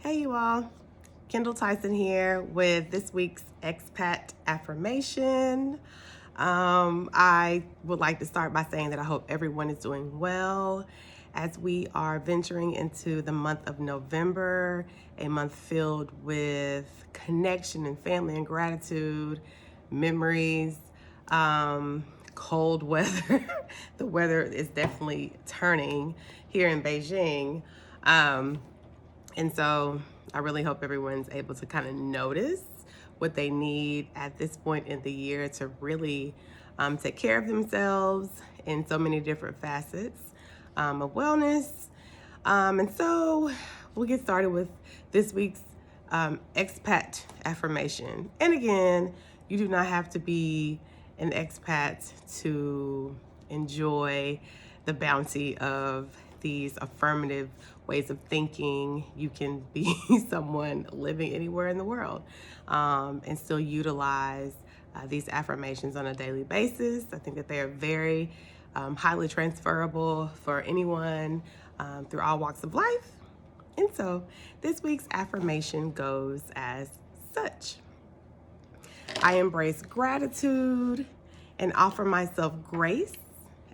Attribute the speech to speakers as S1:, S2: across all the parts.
S1: Hey you all, Kendall Tyson here with this week's Expat Affirmation. I would like to start by saying that I hope everyone is doing well as we are venturing into the month of November, a month filled with connection and family and gratitude, memories, cold weather. The weather is definitely turning here in Beijing. And so I really hope everyone's able to kind of notice what they need at this point in the year to really take care of themselves in so many different facets of wellness. And so we'll get started with this week's expat affirmation. And again, you do not have to be an expat to enjoy the bounty of these affirmative ways of thinking. You can be someone living anywhere in the world and still utilize these affirmations on a daily basis. I think that they are very highly transferable for anyone through all walks of life. And so this week's affirmation goes as such. I embrace gratitude and offer myself grace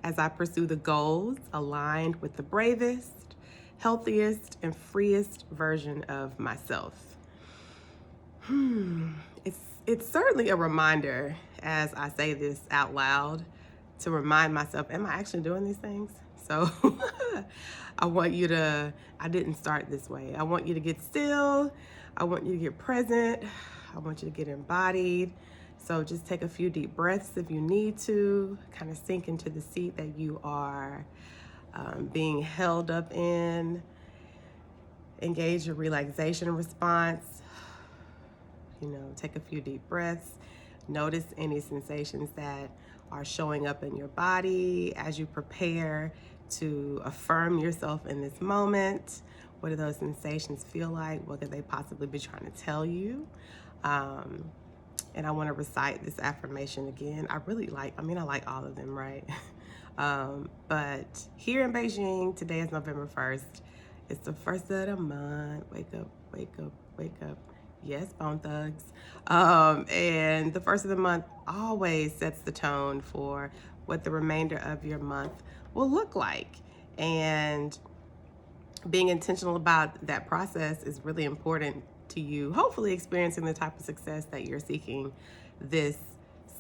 S1: as I pursue the goals aligned with the bravest, healthiest, and freest version of myself. It's certainly a reminder as I say this out loud to remind myself, am I actually doing these things? So I didn't start this way. I want you to get still. I want you to get present. I want you to get embodied. So just take a few deep breaths if you need to, kind of sink into the seat that you are being held up in. Engage your relaxation response. Take a few deep breaths. Notice any sensations that are showing up in your body as you prepare to affirm yourself in this moment. What do those sensations feel like? What could they possibly be trying to tell you? And I want to recite this affirmation again. I like all of them, right? But here in Beijing, today is November 1st. It's the first of the month. Wake up, wake up, wake up. Yes, Bone Thugs. And the first of the month always sets the tone for what the remainder of your month will look like. And being intentional about that process is really important to you, hopefully experiencing the type of success that you're seeking this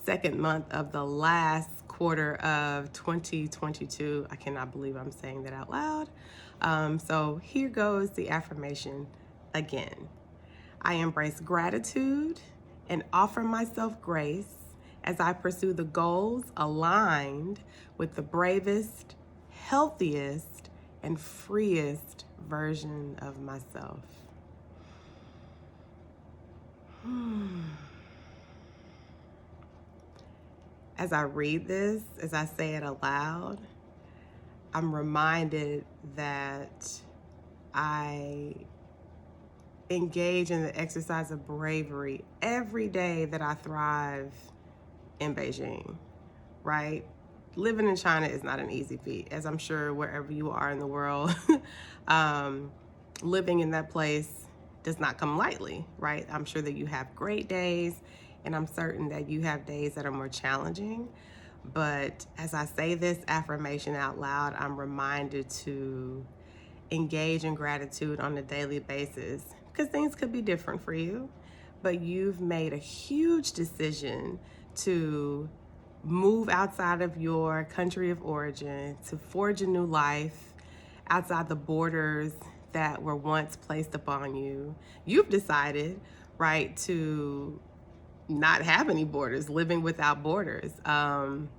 S1: second month of the last quarter of 2022. I cannot believe I'm saying that out loud. So here goes the affirmation again. I embrace gratitude and offer myself grace as I pursue the goals aligned with the bravest, healthiest, and freest version of myself. As I read this, as I say it aloud, I'm reminded that I engage in the exercise of bravery every day that I thrive in Beijing, right? Living in China is not an easy feat, as I'm sure wherever you are in the world, living in that place does not come lightly, right? I'm sure that you have great days, and I'm certain that you have days that are more challenging. But as I say this affirmation out loud, I'm reminded to engage in gratitude on a daily basis, because things could be different for you, but you've made a huge decision to move outside of your country of origin, to forge a new life outside the borders that were once placed upon you. You've decided, right, to not have any borders, living without borders. And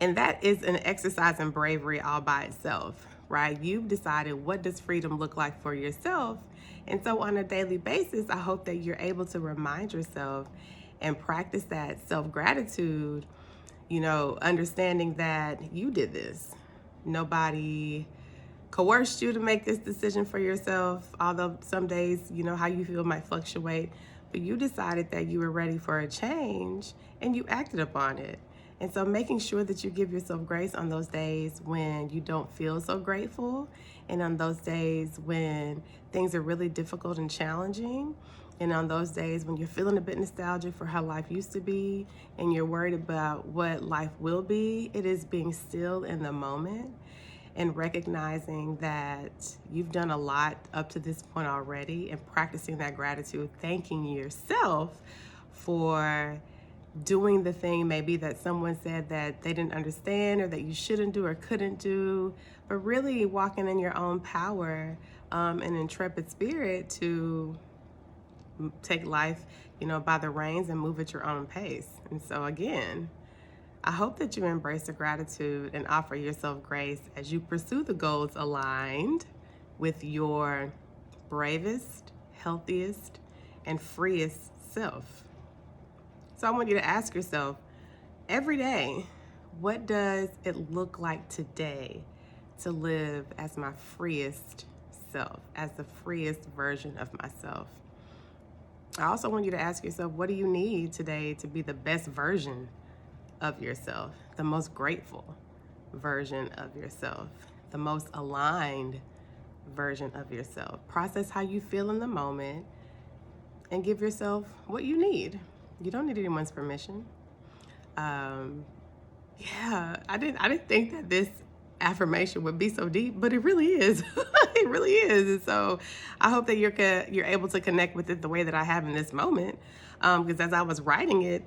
S1: that is an exercise in bravery all by itself, right? You've decided, what does freedom look like for yourself? And so on a daily basis, I hope that you're able to remind yourself and practice that self-gratitude, understanding that you did this. Nobody coerced you to make this decision for yourself, although some days, how you feel might fluctuate, but you decided that you were ready for a change and you acted upon it. And so making sure that you give yourself grace on those days when you don't feel so grateful, and on those days when things are really difficult and challenging, and on those days when you're feeling a bit nostalgic for how life used to be and you're worried about what life will be, it is being still in the moment and recognizing that you've done a lot up to this point already, and practicing that gratitude, thanking yourself for doing the thing maybe that someone said that they didn't understand or that you shouldn't do or couldn't do, but really walking in your own power and intrepid spirit to take life, by the reins and move at your own pace. And so again, I hope that you embrace the gratitude and offer yourself grace as you pursue the goals aligned with your bravest, healthiest, and freest self. So I want you to ask yourself every day, what does it look like today to live as my freest self, as the freest version of myself? I also want you to ask yourself, what do you need today to be the best version of yourself, the most grateful version of yourself, the most aligned version of yourself? Process how you feel in the moment and give yourself what you need. You don't need anyone's permission. I didn't think that this affirmation would be so deep, but it really is. It really is. And so I hope that you're able to connect with it the way that I have in this moment. Because as I was writing it,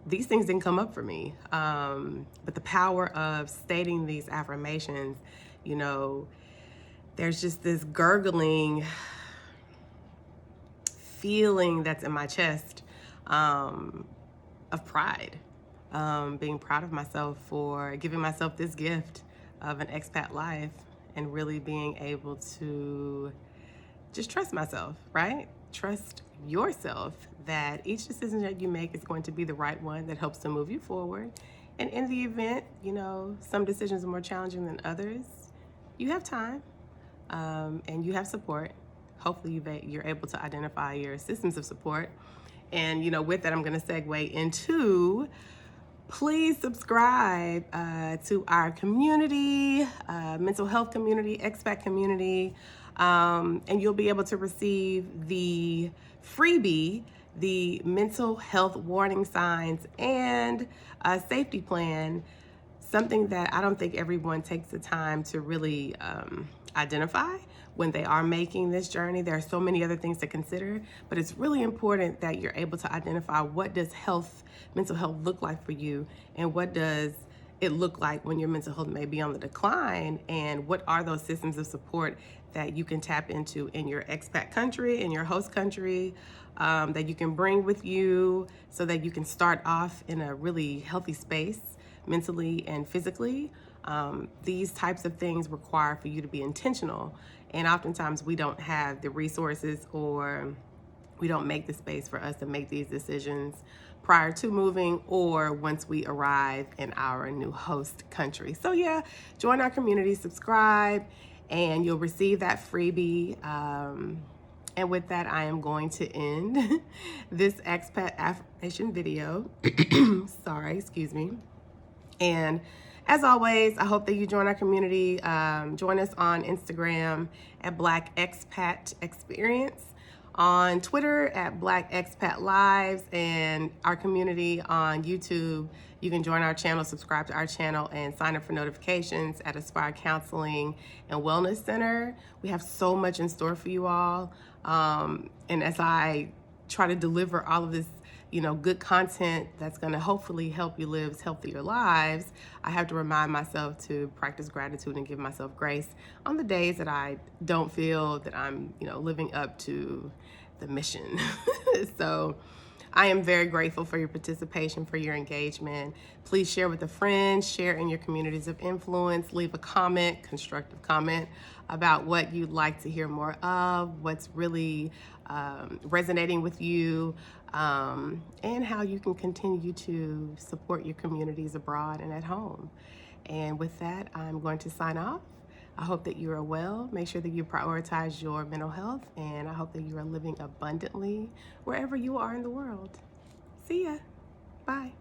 S1: these things didn't come up for me. But the power of stating these affirmations, there's just this gurgling feeling that's in my chest of pride, being proud of myself for giving myself this gift of an expat life and really being able to just trust myself, right? Trust yourself that each decision that you make is going to be the right one that helps to move you forward. And in the event, some decisions are more challenging than others, you have time and you have support. Hopefully you're able to identify your systems of support. And, with that, I'm going to segue into, please subscribe to our community, mental health community, expat community, and you'll be able to receive the freebie, the mental health warning signs and safety plan, something that I don't think everyone takes the time to really identify when they are making this journey. There are so many other things to consider, but it's really important that you're able to identify, what does mental health look like for you, and what does it look like when your mental health may be on the decline, and what are those systems of support that you can tap into in your expat country, in your host country, that you can bring with you so that you can start off in a really healthy space mentally and physically. These types of things require for you to be intentional, and oftentimes we don't have the resources, or we don't make the space for us to make these decisions prior to moving or once we arrive in our new host country. So yeah, join our community, subscribe, and you'll receive that freebie. And with that, I am going to end this expat affirmation video. Sorry, excuse me. And as always, I hope that you join our community. Join us on Instagram at Black Expat Experience, on Twitter at Black Expat Lives, and our community on YouTube. You can join our channel, subscribe to our channel, and sign up for notifications at Aspire Counseling and Wellness Center. We have so much in store for you all. And as I try to deliver all of this good content that's going to hopefully help you live healthier lives, I have to remind myself to practice gratitude and give myself grace on the days that I don't feel that I'm, living up to the mission. So I am very grateful for your participation, for your engagement. Please share with a friend, share in your communities of influence, leave a comment, constructive comment about what you'd like to hear more of, what's really resonating with you, and how you can continue to support your communities abroad and at home. And with that, I'm going to sign off. I hope that you are well. Make sure that you prioritize your mental health, and I hope that you are living abundantly wherever you are in the world. See ya. Bye.